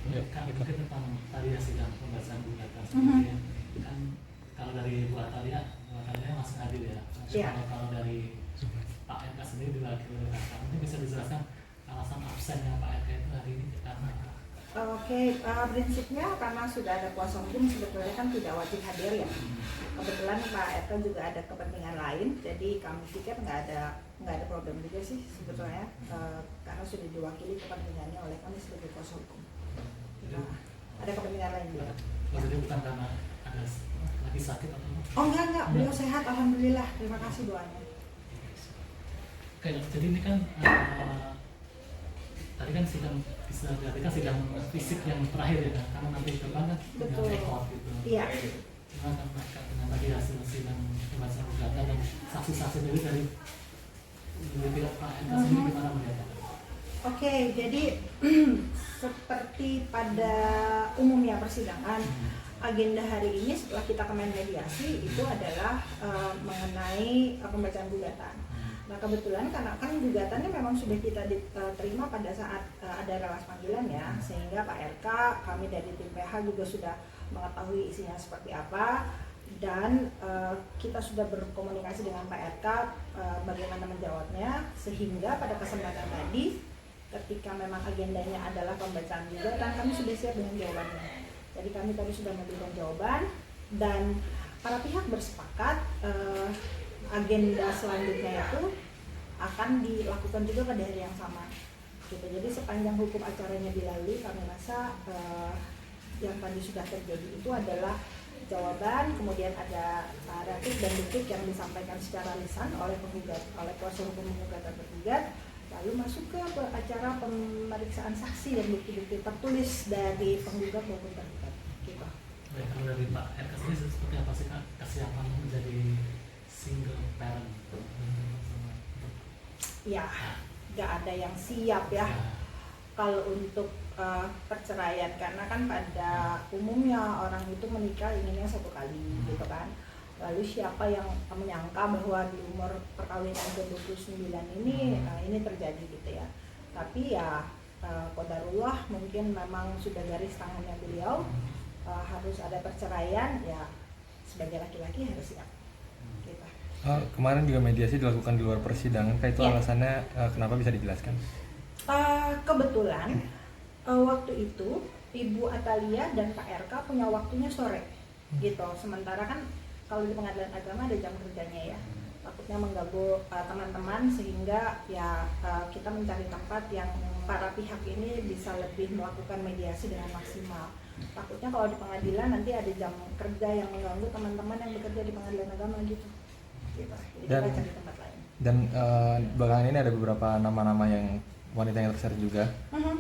Kan mungkin tentang tadi ya sidang pembahasan gugatan sebelumnya kan kalau dari Bu Atalia masih hadir ya. Kalau dari Pak RK sendiri diwakili oleh RK, mungkin bisa dijelaskan alasan absennya Pak RK itu hari ini karena apa? Oke, prinsipnya karena sudah ada kuasa hukum sebetulnya kan tidak wajib hadir ya. Kebetulan Pak RK juga ada kepentingan lain, jadi kami pikir nggak ada problem juga sih sebetulnya, karena sudah diwakili kepentingannya oleh kami sebagai kuasa hukum. Nah, ada kepentingan lain juga. Jadi bukan karena ada lagi sakit atau apa? Oh enggak, beliau sehat alhamdulillah. Terima kasih doanya. Oke, jadi ini kan tadi kan sidang bisa berarti kan sidang fisik yang terakhir ya kan, karena nanti depan kan Betul. rekod gitu. Iya. Gimana kan dengan tadi hasil sidang pembahasan gugatan dan saksi-saksi dari pihak Pak RK sendiri gimana melihatnya? Oke, jadi seperti pada umumnya persidangan, agenda hari ini setelah kita kemen mediasi itu adalah mengenai pembacaan gugatan. Nah kebetulan karena kan gugatannya memang sudah kita terima pada saat ada relas panggilan ya, sehingga Pak RK, kami dari tim PH juga sudah mengetahui isinya seperti apa, dan kita sudah berkomunikasi dengan Pak RK bagaimana menjawabnya, sehingga pada kesempatan tadi ketika memang agendanya adalah pembacaan gugatan, kami sudah siap dengan jawabannya. Jadi kami tadi sudah memberikan jawaban dan para pihak bersepakat agenda selanjutnya itu akan dilakukan juga pada hari yang sama. Gitu. Jadi sepanjang hukum acaranya dilalui, kami rasa yang tadi sudah terjadi itu adalah jawaban, kemudian ada reaktif dan duktik yang disampaikan secara lisan oleh penggugat, oleh kuasa hukum penggugat dan tergugat, lalu masuk ke acara pemeriksaan saksi dan bukti-bukti tertulis dari penggugat maupun tergugat. Gitu. Baik, kalau dari Pak RK sendiri seperti apa sih kesiapan menjadi single parent? Ya, nggak ada yang siap ya. Kalau untuk perceraian, karena kan pada umumnya orang itu menikah inginnya satu kali gitu kan. Lalu siapa yang menyangka bahwa di umur perkawinan ke-29 ini terjadi gitu ya. Tapi ya qadarullah mungkin memang sudah garis tangannya beliau, harus ada perceraian ya, sebagai laki-laki harus siap. Gitu. Kemarin juga mediasi dilakukan di luar persidangan, kayak itu Ya. alasannya kenapa bisa dijelaskan? Kebetulan waktu itu Ibu Atalia dan Pak RK punya waktunya sore gitu. Sementara kan kalau di pengadilan agama ada jam kerjanya ya, takutnya mengganggu teman-teman, sehingga ya kita mencari tempat yang para pihak ini bisa lebih melakukan mediasi dengan maksimal. Takutnya kalau di pengadilan nanti ada jam kerja yang mengganggu teman-teman yang bekerja di pengadilan agama gitu. Jadi kita cari tempat lain. Dan belakangan ini ada beberapa nama-nama yang wanita yang terseret juga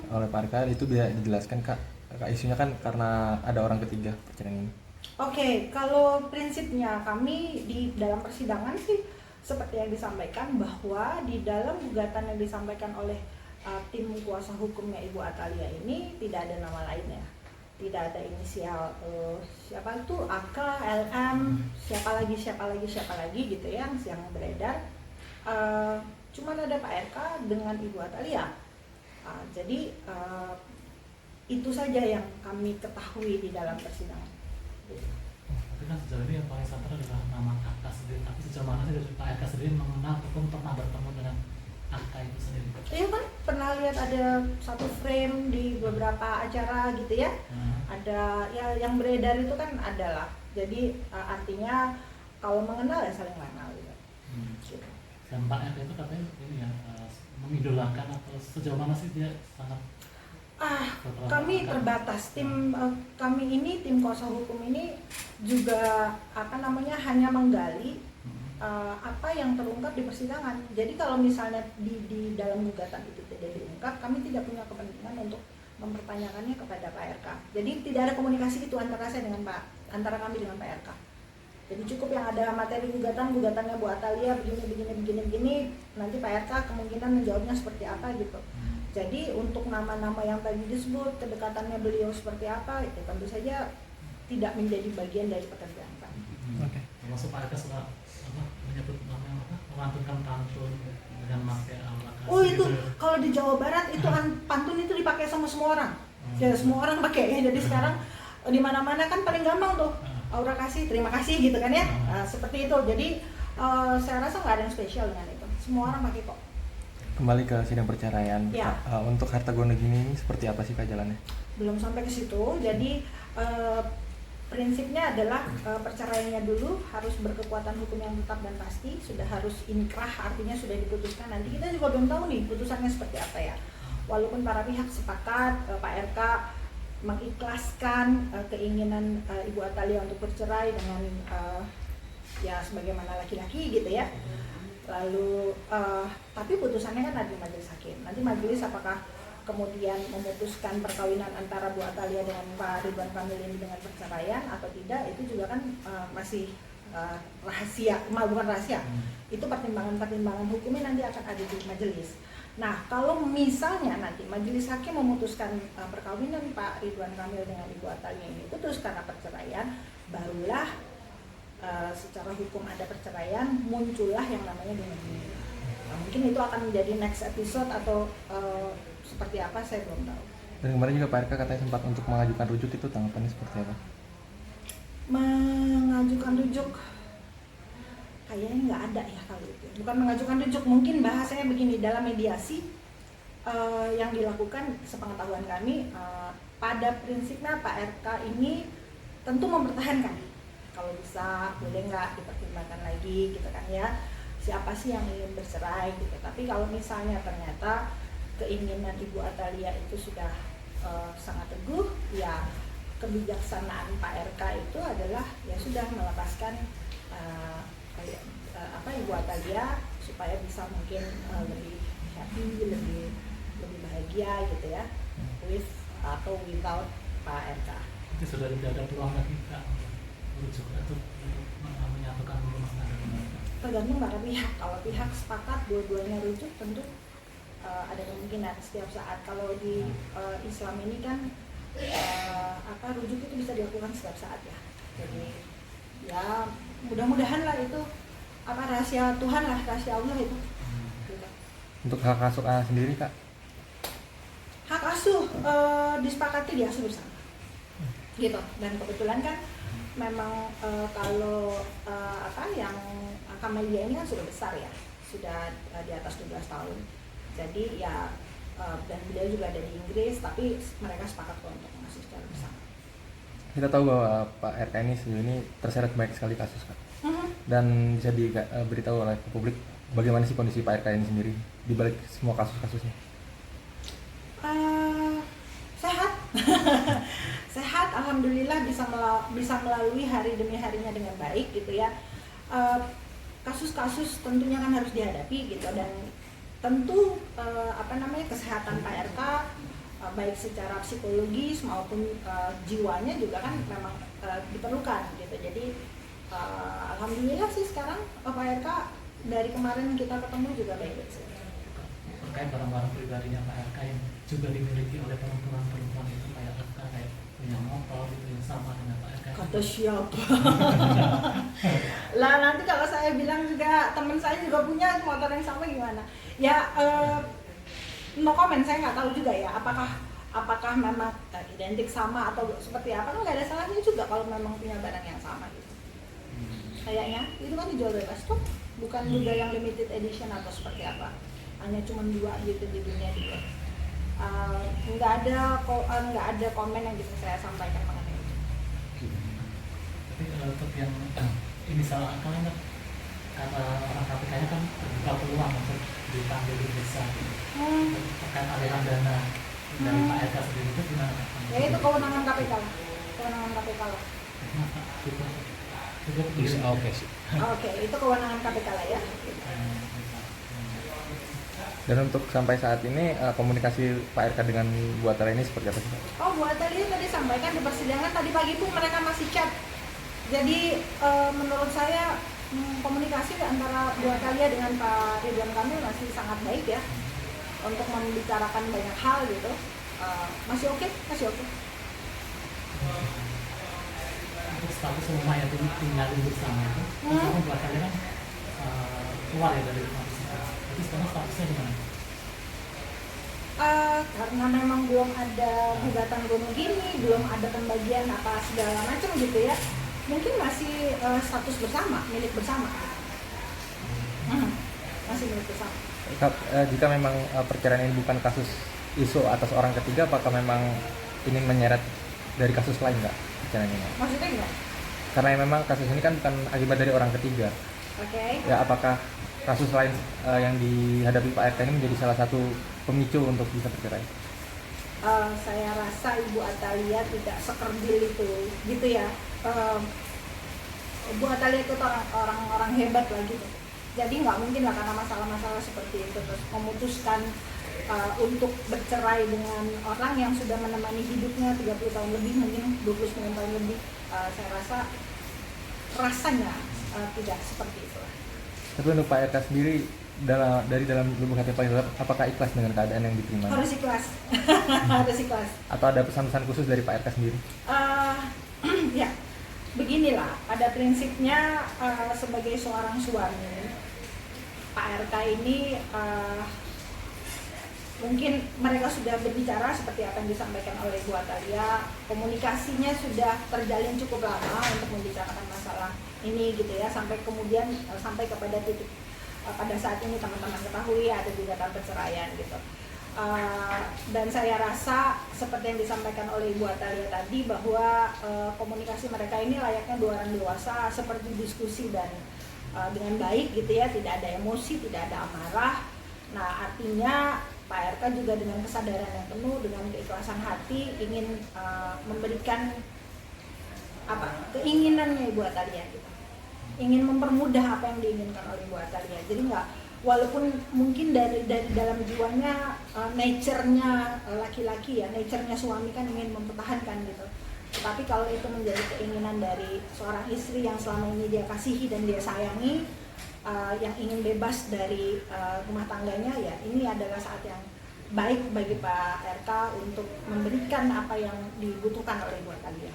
oleh Pak RK, itu bisa dijelaskan Kak isunya kan karena ada orang ketiga perceraian ini. Oke, kalau prinsipnya kami di dalam persidangan sih seperti yang disampaikan, bahwa di dalam gugatan yang disampaikan oleh tim kuasa hukumnya Ibu Atalia ini tidak ada nama lainnya, tidak ada inisial siapa itu AK, LM, siapa lagi gitu ya yang beredar. Cuman ada Pak RK dengan Ibu Atalia. Jadi itu saja yang kami ketahui di dalam persidangan. Tapi kan sejauh ini yang paling santer adalah nama kakak sendiri. Tapi sejauh mana sih Pak RK sendiri mengenal ataupun pernah bertemu dengan kakak itu sendiri? Iya kan, pernah lihat ada satu frame di beberapa acara gitu ya. Ada ya yang beredar itu kan adalah. Jadi artinya kalau mengenal ya saling mengenal gitu. Gitu. Dan Pak RK itu katanya ini ya mengidolakan, atau sejauh mana sih dia sangat kami terbatas, tim kami ini, tim kuasa hukum ini juga hanya menggali apa yang terungkap di persidangan. Jadi kalau misalnya di dalam gugatan itu tidak diungkap, kami tidak punya kepentingan untuk mempertanyakannya kepada Pak RK. Jadi tidak ada komunikasi itu antara antara kami dengan Pak RK. Jadi cukup yang ada materi gugatannya Bu Atalia begini, nanti Pak RK kemungkinan menjawabnya seperti apa gitu. Jadi untuk nama-nama yang tadi disebut, kedekatannya beliau seperti apa, itu tentu saja tidak menjadi bagian dari pekerjaan kami. Oke. Termasuk Pak RK suka menyebut nama melantunkan pantun dengan pakai al-Makasih. Oh itu kalau di Jawa Barat itu pantun itu dipakai sama semua orang. Ya, semua orang pakai ya. Jadi sekarang di mana-mana kan paling gampang tuh aura kasih, terima kasih gitu kan ya. Seperti itu. Jadi saya rasa nggak ada yang spesial dengan itu. Semua orang pakai kok. Kembali ke sidang perceraian. Ya. Untuk harta gono gini seperti apa sih Kak jalannya? Belum sampai ke situ. Jadi prinsipnya adalah perceraiannya dulu harus berkekuatan hukum yang tetap dan pasti, sudah harus inkrah, artinya sudah diputuskan. Nanti kita juga belum tahu nih putusannya seperti apa ya. Walaupun para pihak sepakat, Pak RK mengikhlaskan keinginan Ibu Atalia untuk bercerai dengan ya sebagaimana laki-laki gitu ya. Lalu tapi putusannya kan ada di majelis hakim. Nanti majelis apakah kemudian memutuskan perkawinan antara Bu Atalia dengan Pak Ridwan Kamil ini dengan perceraian atau tidak, itu juga kan masih rahasia, bukan rahasia. Itu pertimbangan-pertimbangan hukumnya nanti akan ada di majelis. Nah, kalau misalnya nanti majelis hakim memutuskan perkawinan Pak Ridwan Kamil dengan Ibu Atalia ini putus karena perceraian, barulah secara hukum ada perceraian, muncullah yang namanya gono-gini. Nah, mungkin itu akan menjadi next episode atau seperti apa saya belum tahu. Dan kemarin juga Pak RK katanya sempat untuk mengajukan rujuk, itu tanggapannya seperti apa? Mengajukan rujuk kayaknya nggak ada ya kalau itu. Bukan mengajukan rujuk, mungkin bahasanya begini, dalam mediasi yang dilakukan sepengetahuan kami pada prinsipnya Pak RK ini tentu mempertahankan kalau bisa boleh nggak dipertimbangkan lagi gitu kan ya, siapa sih yang ingin bercerai gitu. Tapi kalau misalnya ternyata keinginan Ibu Atalia itu sudah sangat teguh, ya kebijaksanaan Pak RK itu adalah ya sudah melepaskan Ibu Atalia supaya bisa mungkin lebih happy, lebih bahagia gitu ya, with atau without Pak RK. Itu sudah tidak ada peluang lagi Kak rujuk atau menyatukan rumah tangga. Tergantung para pihak. Kalau pihak sepakat dua-duanya rujuk, tentu ada kemungkinan setiap saat. Kalau di Islam ini kan rujuk itu bisa dilakukan setiap saat ya. Jadi ya mudah-mudahan lah itu rahasia Tuhan lah, rahasia Allah itu. Gitu. Untuk hak asuh anak sendiri Kak? Hak asuh disepakati diasuh bersama. Gitu. Dan kebetulan kan memang kalau yang Kamelia ini kan sudah besar ya, sudah di atas 12 tahun. Jadi ya dan beliau juga ada di Inggris, tapi mereka sepakat untuk mengasuh secara bersama. Kita tahu bahwa Pak RK ini sejauh ini terseret banyak sekali kasus Kak. Dan bisa diberitahu oleh publik bagaimana sih kondisi Pak RK ini sendiri di balik semua kasus-kasusnya? Sehat. Sehat, alhamdulillah bisa melalui hari demi harinya dengan baik gitu ya. Kasus-kasus tentunya kan harus dihadapi gitu, dan tentu kesehatan Pak RK baik secara psikologis maupun jiwanya juga kan memang diperlukan gitu. Jadi alhamdulillah sih sekarang Pak RK dari kemarin kita ketemu juga baik-baik saja. Terkait barang-barang pribadinya Pak RK yang juga dimiliki oleh perempuan-perempuan itu kayak punya motor gitu yang sama dengan Pak RK. Kata siapa? Lah nanti kalau saya bilang juga teman saya juga punya motor yang sama gimana? Ya no comment, saya nggak tahu juga ya apakah memang identik sama atau seperti apa, kan nggak ada salahnya juga kalau memang punya barang yang sama gitu. Kayaknya itu kan dijual bebas tuh, bukan juga yang limited edition atau seperti apa, hanya cuma 2 gitu di dunia juga. Nggak ada komen yang bisa saya sampaikan mengenai itu. Tapi untuk yang ini salah akalnya kata orang KPK-nya kan terbuka peluang untuk dipanggil di desa terkait aliran dana dari Pak RK sendiri itu gimana? Ya itu kewenangan KPK lah, kewenangan KPK lah. Oke, itu kewenangan KPK lah ya. Dan untuk sampai saat ini komunikasi Pak RK dengan Bu Atalia ini seperti apa sih Pak? Oh, Bu Atalia tadi sampaikan di persidangan tadi pagi pun mereka masih chat. Jadi menurut saya komunikasi antara Bu Atalia dengan Pak Ridwan Kamil masih sangat baik ya, untuk membicarakan banyak hal gitu. Masih oke. Untuk status rumah yang tinggal bersama itu, kan Bu Atalia kan keluar ya dari rumah. Jadi sekarang statusnya gimana? Karena memang belum ada gugatan gunung gini, belum ada pembagian apa segala macam gitu ya, mungkin masih status bersama, milik bersama. Masih milik bersama. Jika memang perceraian ini bukan kasus isu atas orang ketiga, apakah memang ingin menyeret dari kasus lain nggak perceraian ini? Maksudnya enggak? Karena memang kasus ini kan bukan akibat dari orang ketiga. Oke. Ya, apakah kasus lain yang dihadapi Pak RK ini menjadi salah satu pemicu untuk bisa bercerai? Saya rasa Ibu Atalia tidak sekerdil itu, gitu ya. Ibu Atalia itu orang hebat lah gitu. Jadi nggak mungkin lah karena masalah-masalah seperti itu terus memutuskan untuk bercerai dengan orang yang sudah menemani hidupnya 30 tahun lebih, mungkin 29 tahun lebih. Saya rasa rasanya tidak seperti itu. Tapi untuk Pak RK sendiri, dari dalam lubuk hati paling dalam, apakah ikhlas dengan keadaan yang diterima? Harus ikhlas. Harus ikhlas. Atau ada pesan-pesan khusus dari Pak RK sendiri? Ya, beginilah. Pada prinsipnya sebagai seorang suami, Pak RK ini mungkin mereka sudah berbicara seperti apa yang disampaikan oleh Bu Atalia. Komunikasinya sudah terjalin cukup lama untuk membicarakan masalah ini gitu ya, sampai kemudian sampai kepada titik pada saat ini teman-teman ketahui ada gugatan perceraian gitu. Dan saya rasa seperti yang disampaikan oleh Ibu Atalia tadi bahwa komunikasi mereka ini layaknya dua orang dewasa, seperti diskusi dan dengan baik gitu ya, tidak ada emosi, tidak ada amarah. Nah, artinya Pak RK juga dengan kesadaran yang penuh, dengan keikhlasan hati ingin memberikan keinginannya Ibu Atalia gitu. Ingin mempermudah apa yang diinginkan oleh Ibu Atalia. Jadi nggak, walaupun mungkin dari dalam jiwanya nature-nya laki-laki ya, nature-nya suami kan ingin mempertahankan gitu. Tetapi kalau itu menjadi keinginan dari seorang istri yang selama ini dia kasihi dan dia sayangi, yang ingin bebas dari rumah tangganya, ya ini adalah saat yang baik bagi Pak RK untuk memberikan apa yang dibutuhkan oleh Ibu Atalia.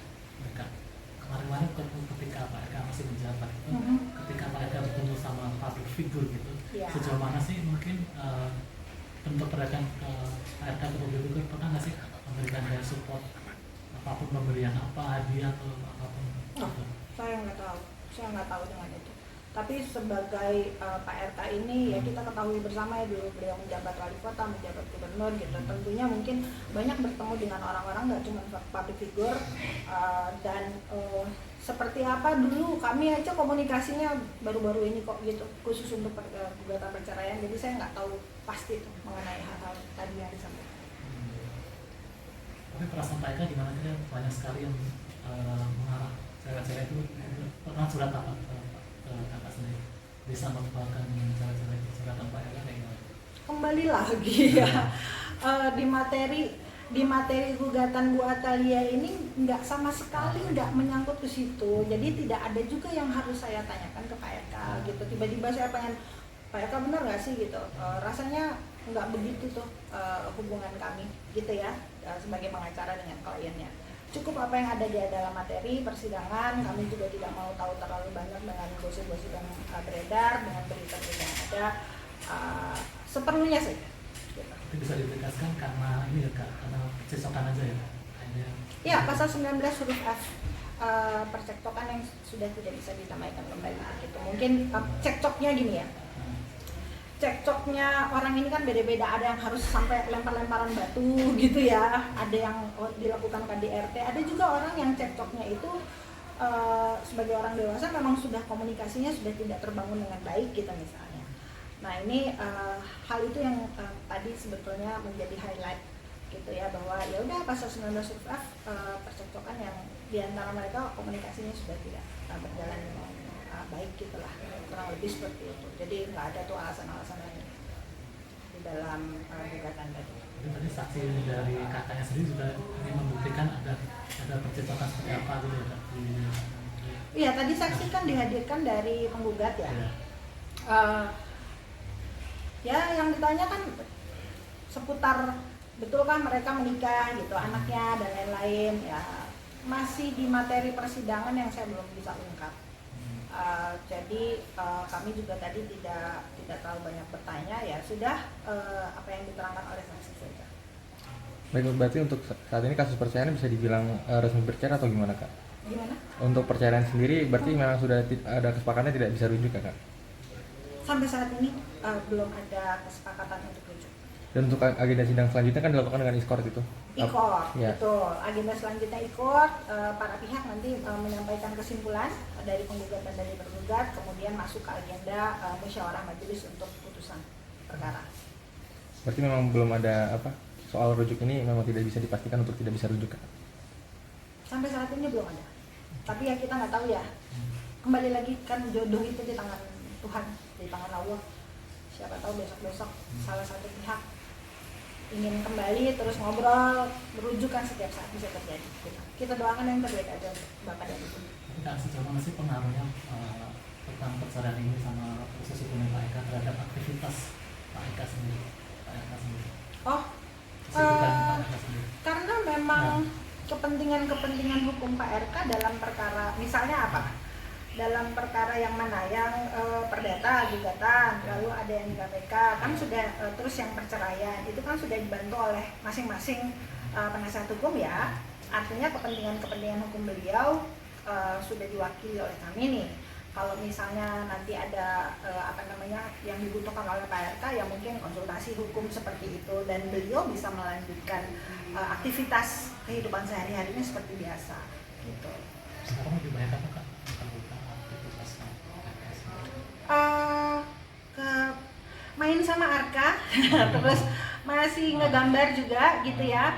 Kemarin ketika Pak RK masih menjabat itu, ketika Pak RK bertemu sama public figure gitu, sejauh mana sih mungkin bentuk perhatian ke Pak RK ke public figure, pernah nggak sih memberikan dia support apapun, pemberian apa, hadiah atau apapun? Saya nggak tahu dengan itu. Tapi sebagai Pak RK ini ya kita ketahui bersama ya, dulu beliau menjabat wali kota, menjabat gubernur gitu. Tentunya mungkin banyak bertemu dengan orang-orang, nggak cuma public figure, dan seperti apa dulu kami aja komunikasinya baru-baru ini kok gitu, khusus untuk gugatan perceraian. Jadi saya nggak tahu pasti tuh mengenai hal-hal tadi yang disampaikan. Tapi perasaan Pak RK gimana sih? Banyak sekali yang mengarah cewek-cewek itu pernah surat apa? Kakak sendiri bisa membawakan cara-cara curhatan Pak RK kayak gimana? Kembali lagi ya, di materi gugatan Bu Atalia ini nggak sama sekali nggak menyangkut ke situ. Jadi tidak ada juga yang harus saya tanyakan ke Pak RK gitu. Tiba-tiba saya pengen, Pak RK benar nggak sih gitu. Rasanya nggak begitu tuh hubungan kami gitu ya, sebagai pengacara dengan kliennya. Cukup apa yang ada di dalam materi persidangan, kami juga tidak mau tahu terlalu banyak dengan gosip-gosip yang beredar, dengan berita-berita yang ada, seperlunya saja. Gitu. Itu bisa ditegaskan karena ini ya Kak, karena percecokan aja ya? Ya, pasal 19 huruf F, percekcokan yang sudah tidak bisa ditamaikan kembali gitu. Mungkin cekcoknya gini ya, cekcoknya orang ini kan beda-beda, ada yang harus sampai lempar-lemparan batu gitu ya, ada yang dilakukan KDRT, ada juga orang yang cekcoknya itu sebagai orang dewasa memang sudah komunikasinya sudah tidak terbangun dengan baik gitu misalnya. Nah ini hal itu yang tadi sebetulnya menjadi highlight gitu ya, bahwa ya udah pasal 19 huruf F, percekcokan yang diantara mereka komunikasinya sudah tidak berjalan dengan baik gitulah, kurang lebih seperti itu. Jadi nggak ada tuh alasan-alasan lain di dalam gugatan tadi. Jadi tadi saksi dari kakaknya sendiri juga ingin membuktikan ada percecokan seperti apa gitu ya Kak? Iya, tadi saksi kan dihadirkan dari penggugat ya. Ya yang ditanya kan seputar betulkah mereka menikah gitu, anaknya dan lain-lain ya, masih di materi persidangan yang saya belum bisa ungkap. Jadi kami juga tadi tidak terlalu banyak bertanya, ya sudah apa yang diterangkan oleh saksi saja. Baik, berarti untuk saat ini kasus perceraian bisa dibilang resmi bercerai atau gimana kak? Gimana? Untuk perceraian sendiri berarti memang sudah ada kesepakatan tidak bisa rujuk ya kak? Sampai saat ini belum ada kesepakatan untuk rujuk. Dan untuk agenda sidang selanjutnya kan dilakukan dengan iskor itu? Ikor, Ya. betul. Agenda selanjutnya ikor, para pihak nanti menyampaikan kesimpulan dari penggugat dan dari tergugat, kemudian masuk ke agenda musyawarah majelis untuk putusan perkara. Berarti memang belum ada soal rujuk ini memang tidak bisa dipastikan untuk tidak bisa rujuk kak? Sampai saat ini belum ada. Tapi ya kita nggak tahu ya. Kembali lagi kan jodoh itu di tangan Tuhan, di tangan Allah. Siapa tahu besok-besok salah satu pihak ingin kembali terus ngobrol, berujuk kan setiap saat bisa terjadi. Kita doakan yang terbaik aja untuk Bapak dan Ibu. Tapi Kak, sejauh mana sih pengaruhnya tentang perceraian ini sama proses hukumnya Pak Eka terhadap aktivitas Pak Eka sendiri? Oh, Kesibukan Pak Eka sendiri. karena memang kepentingan hukum Pak RK dalam perkara, misalnya apa? Dalam perkara yang mana? Yang perdata, gugatan, lalu ada yang di KPK, kan sudah terus yang perceraian, itu kan sudah dibantu oleh masing-masing penasihat hukum ya. Artinya kepentingan hukum beliau sudah diwakili oleh kami nih. Kalau misalnya nanti ada yang dibutuhkan oleh Pak RK, ya mungkin konsultasi hukum seperti itu, dan beliau bisa melanjutkan aktivitas kehidupan sehari-harinya seperti biasa gitu. Sekarang lebih banyak apa Kak? Terbuka aktivitas Pak Eka sendiri. Ke main sama Arka terus masih ngegambar juga gitu ya,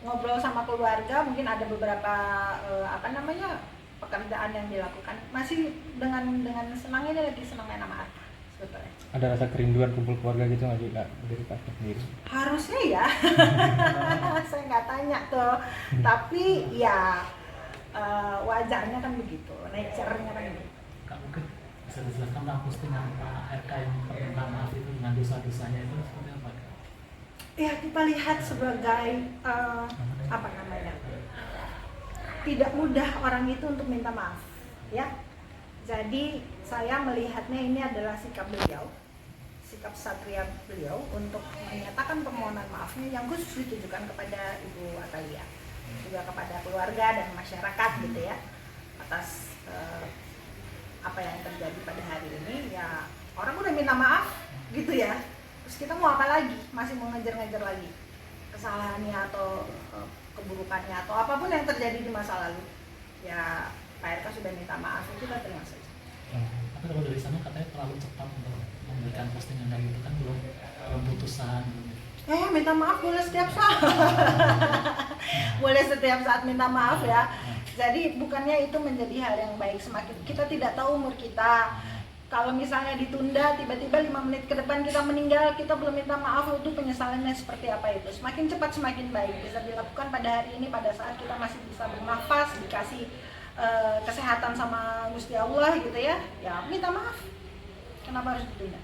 ngobrol sama keluarga, mungkin ada beberapa pekerjaan yang dilakukan, masih dengan senangnya, dia lagi senang main sama Arka sebetulnya. Ada rasa kerinduan kumpul keluarga gitu nggak sih kak dari kak sendiri? Harusnya ya. Saya nggak tanya tuh, tapi ya wajarnya kan begitu, nature-nya kan begitu. Kak, mungkin bisa dijelaskan tentang postingan Pak RK yang permintaan maaf itu dengan dosa-dosanya itu seperti apa Kak? Ya kita lihat sebagai tidak mudah orang itu untuk minta maaf ya. Jadi saya melihatnya ini adalah sikap beliau, sikap satria beliau untuk menyatakan permohonan maafnya yang khusus ditujukan kepada Ibu Atalia, juga kepada keluarga dan masyarakat gitu ya, atas apa yang terjadi pada hari ini. Ya orang udah minta maaf gitu ya, terus kita mau apa lagi, masih mau ngejar-ngejar lagi kesalahannya atau keburukannya atau apapun yang terjadi di masa lalu. Ya Pak RK sudah minta maaf, kita terima saja. Tapi kalau dari sana katanya terlalu cepat untuk memberikan postingan kayak gitu kan, belum putusan. Minta maaf boleh setiap saat. Boleh setiap saat minta maaf ya. Jadi bukannya itu menjadi hal yang baik, semakin kita tidak tahu umur kita. Kalau misalnya ditunda, tiba-tiba 5 menit ke depan kita meninggal, kita belum minta maaf, itu penyesalannya seperti apa itu. Semakin cepat semakin baik, bisa dilakukan pada hari ini, pada saat kita masih bisa bernafas, dikasih kesehatan sama Gusti Allah gitu ya. Ya minta maaf, kenapa harus ditunda?